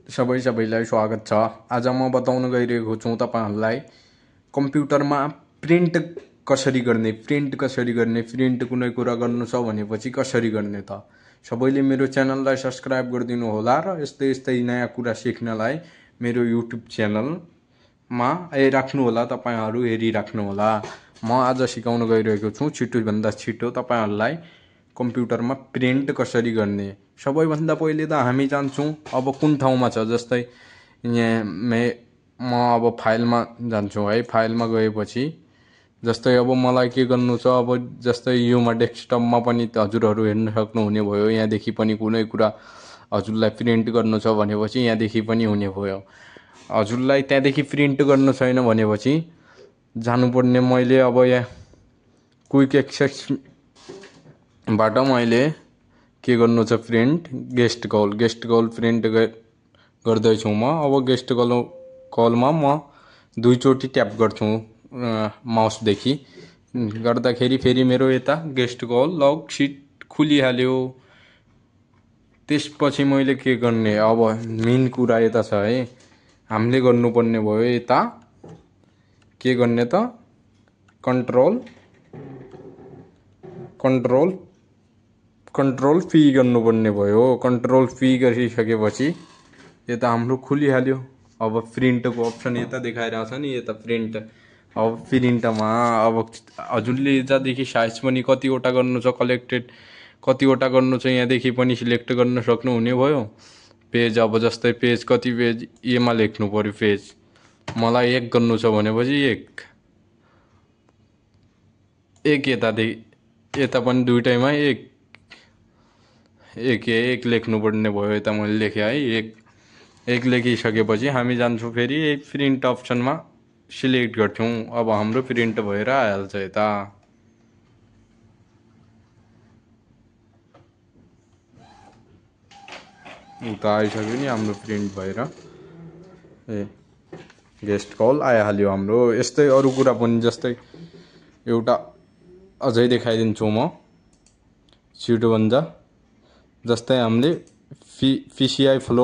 सबैलाई स्वागत छ। आज म बताउन गइरहेको छु तपाईहरुलाई कम्प्युटरमा प्रिन्ट कसरी गर्ने, प्रिन्ट कुनै कुरा गर्नु छ भनेपछि कसरी गर्ने त। सबैले मेरो च्यानललाई सब्स्क्राइब गरिदिनु होला र यस्तै यस्तै नयाँ कुरा सिक्नलाई मेरो युट्युब च्यानलमा आइराख्नु होला, तपाईहरु हेरिराख्नु होला। म आज सिकाउन गइरहेको छु छिटो भन्दा छिटो तपाईहरुलाई कम्प्युटरमा प्रिन्ट कसरी गर्ने। सबैभन्दा पहिले त हामी जान्छौं अब कुन ठाउँमा छ, जस्तै यहाँ म अब फाइलमा जान्छु है। फाइलमा गएपछि जस्तै अब मलाई के गर्नु छ, अब जस्तै योमा डेस्कटपमा पनि हजुरहरु हेर्न सक्नुहुने भयो। यहाँदेखि पनि कुनै कुरा हजुरलाई प्रिन्ट गर्नु छ भनेपछि यहाँदेखि पनि हुने भयो। हजुरलाई त्यहाँदेखि प्रिन्ट गर्नु छैन भनेपछि जानुपर्ने मैले अब यहाँ क्विक एक्सेस बाट मैले के गर्नु छ प्रिन्ट गेस्ट कल प्रिन्ट गर्दै छु म। अब गेस्ट कलमा म दुई चोटी ट्याप गर्छु माउसदेखि गर्दाखेरि फेरि मेरो यता गेस्ट कल लग सिट खुलिहाल्यो। त्यसपछि मैले के गर्ने, अब मेन कुरा यता छ है। हामीले गर्नुपर्ने भयो यता के गर्ने त कन्ट्रोल पी गर्नुपर्ने भयो। कन्ट्रोल पी गरिसकेपछि यता हाम्रो खुलिहाल्यो। अब प्रिन्टको अप्सन यता देखाइरहेछ नि, यता प्रिन्ट। अब प्रिन्टमा अब हजुरले यतादेखि साइज पनि कतिवटा गर्नु छ, कलेक्टेड कतिवटा गर्नु छ यहाँदेखि पनि सिलेक्ट गर्न सक्नुहुने भयो। पेज अब जस्तै पेज कति पेज एमा लेख्नु पर्यो। पेज मलाई 1 गर्नु छ भनेपछि 1 यता पनि दुईटैमा 1 लेख्नु पर्ने भयो। यता मैले लेखे है 1 लेखिसकेपछि हामी जान्छौं फेरि प्रिन्ट अप्सनमा सिलेक्ट गर्छौं। अब हाम्रो प्रिन्ट भएर आइहाल्छ। यता उता आइसक्यो नि हाम्रो प्रिन्ट भएर। गेस्ट कल आइहाल्यो हाम्रो। यस्तै अरु कुरा पनि जस्तै एउटा अझै देखाइदिन्छु म छिटो भन्दा। जस्तै हामीले पीसीआई फ्लो